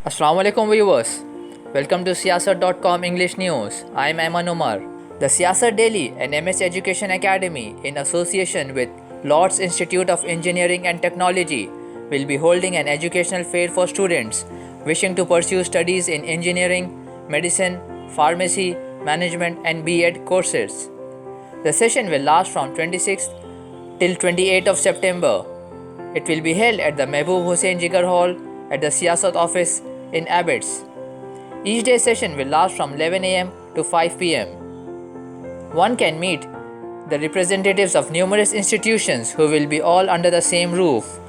Assalamu alaikum viewers. Welcome to Siyasat.com English News. I am Ayman Umar. The Siyasat Daily and MS Education Academy, in association with Lord's Institute of Engineering and Technology, will be holding an educational fair for students wishing to pursue studies in engineering, medicine, pharmacy, management, and B.Ed courses. The session will last from 26th till 28th of September. It will be held at the Mehboob Hussain Jigar Hall at the Siyasat office in Abbots. Each day session will last from 11 am to 5 pm. One can meet the representatives of numerous institutions who will be all under the same roof.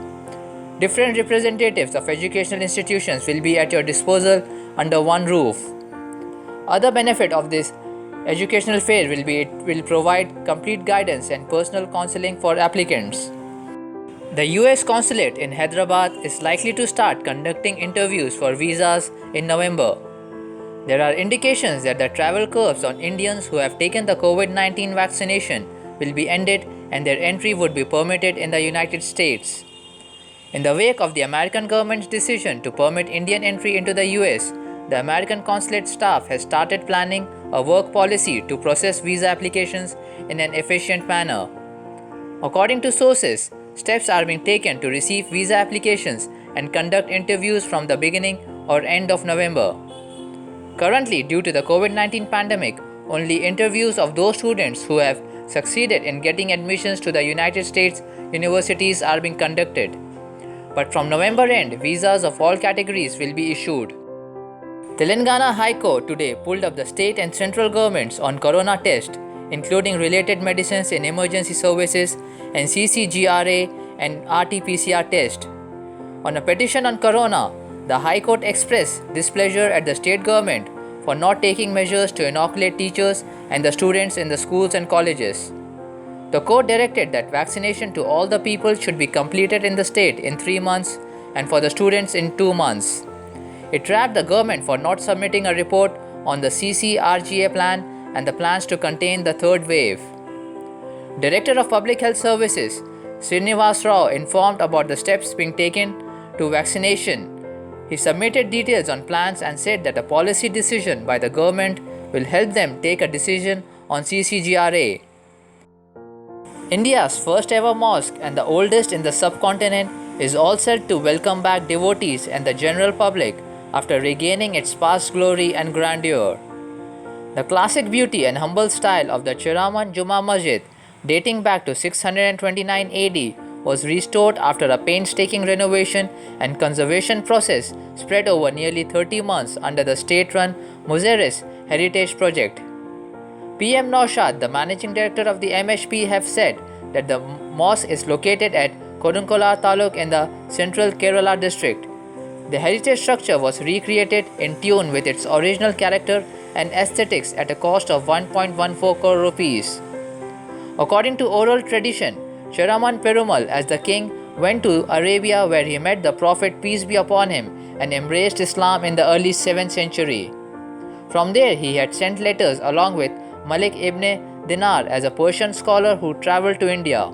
Different representatives of educational institutions will be at your disposal under one roof. Other benefit of this educational fair will be it will provide complete guidance and personal counseling for applicants. The US Consulate in Hyderabad is likely to start conducting interviews for visas in November. There are indications that the travel curbs on Indians who have taken the COVID-19 vaccination will be ended and their entry would be permitted in the United States. In the wake of the American government's decision to permit Indian entry into the US, the American consulate staff has started planning a work policy to process visa applications in an efficient manner. According to sources, steps are being taken to receive visa applications and conduct interviews from the beginning or end of November. Currently, due to the COVID-19 pandemic, only interviews of those students who have succeeded in getting admissions to the United States universities are being conducted. But from November end, visas of all categories will be issued. Telangana High Court today pulled up the state and central governments on corona test, including related medicines in emergency services and CCGRA and RT-PCR test. On a petition on corona, the High Court expressed displeasure at the state government for not taking measures to inoculate teachers and the students in the schools and colleges. The court directed that vaccination to all the people should be completed in the state in 3 months and for the students in 2 months. It trapped the government for not submitting a report on the CCRGA plan and the plans to contain the third wave. Director of Public Health Services, Srinivas Rao, informed about the steps being taken to vaccination. He submitted details on plans and said that a policy decision by the government will help them take a decision on CCGRA. India's first ever mosque and the oldest in the subcontinent is all set to welcome back devotees and the general public after regaining its past glory and grandeur. The classic beauty and humble style of the Chiraman Juma Masjid, dating back to 629 AD, was restored after a painstaking renovation and conservation process spread over nearly 30 months under the state-run Muzeris Heritage Project. PM Naushad, the managing director of the MHP, have said that the mosque is located at Kodunkola Taluk in the central Kerala district. The heritage structure was recreated in tune with its original character and aesthetics at a cost of 1.14 crore rupees. According to oral tradition, Chiraman Perumal, as the king, went to Arabia where he met the Prophet peace be upon him and embraced Islam in the early 7th century. From there he had sent letters along with Malik ibn Dinar as a Persian scholar who travelled to India.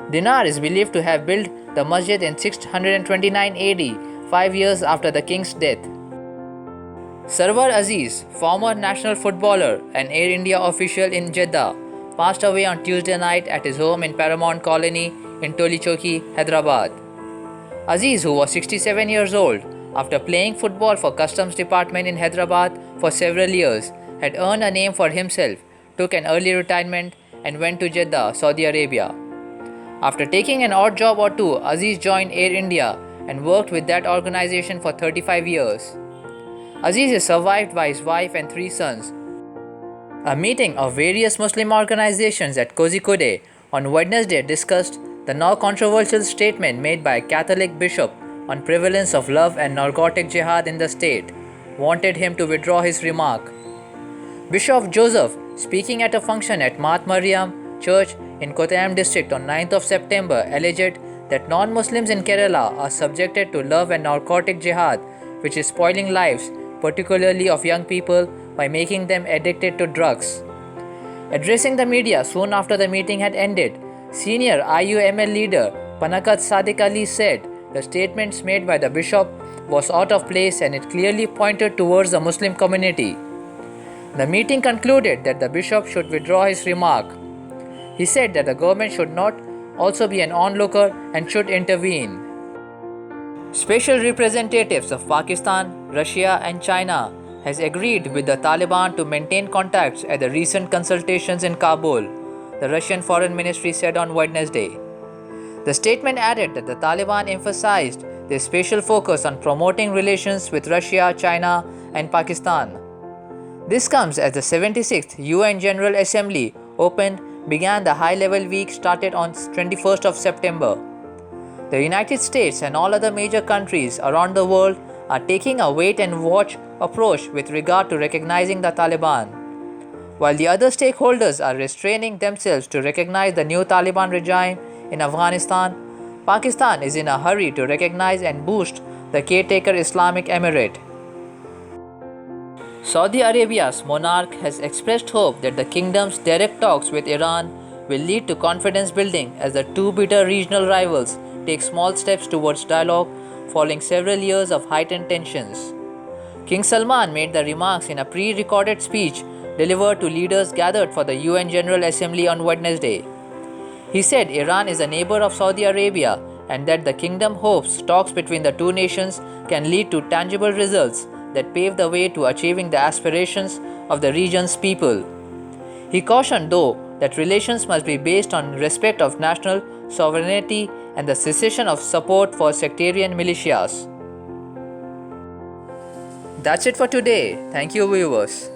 Dinar is believed to have built the masjid in 629 AD, 5 years after the king's death. Sarwar Aziz, former national footballer and Air India official in Jeddah, passed away on Tuesday night at his home in Paramount Colony in Tolichoki, Hyderabad. Aziz, who was 67 years old, after playing football for Customs Department in Hyderabad for several years, had earned a name for himself, took an early retirement and went to Jeddah, Saudi Arabia. After taking an odd job or two, Aziz joined Air India and worked with that organization for 35 years. Aziz is survived by his wife and 3 sons. A meeting of various Muslim organizations at Kozhikode on Wednesday discussed the now controversial statement made by a Catholic bishop on prevalence of love and narcotic jihad in the state, wanted him to withdraw his remark. Bishop Joseph, speaking at a function at Mat Mariam Church in Kottayam district on 9th of September, alleged that non-Muslims in Kerala are subjected to love and narcotic jihad, which is spoiling lives, particularly of young people, by making them addicted to drugs. Addressing the media soon after the meeting had ended, senior IUML leader Panakat Sadiq Ali said the statements made by the bishop was out of place and it clearly pointed towards the Muslim community. The meeting concluded that the bishop should withdraw his remark. He said that the government should not also be an onlooker and should intervene. Special representatives of Pakistan, Russia, and China has agreed with the Taliban to maintain contacts at the recent consultations in Kabul, the Russian Foreign Ministry said on Wednesday. The statement added that the Taliban emphasized their special focus on promoting relations with Russia, China, and Pakistan. This comes as the 76th UN General Assembly began the high-level week started on 21st of September. The United States and all other major countries around the world are taking a wait-and-watch approach with regard to recognizing the Taliban, while the other stakeholders are restraining themselves to recognize the new Taliban regime in Afghanistan. Pakistan is in a hurry to recognize and boost the caretaker Islamic Emirate. Saudi Arabia's monarch has expressed hope that the kingdom's direct talks with Iran will lead to confidence building as the two bitter regional rivals take small steps towards dialogue following several years of heightened tensions. King Salman made the remarks in a pre-recorded speech delivered to leaders gathered for the UN General Assembly on Wednesday. He said Iran is a neighbor of Saudi Arabia and that the kingdom hopes talks between the two nations can lead to tangible results that pave the way to achieving the aspirations of the region's people. He cautioned, though, that relations must be based on respect of national sovereignty and the cessation of support for sectarian militias. That's it for today. Thank you, viewers.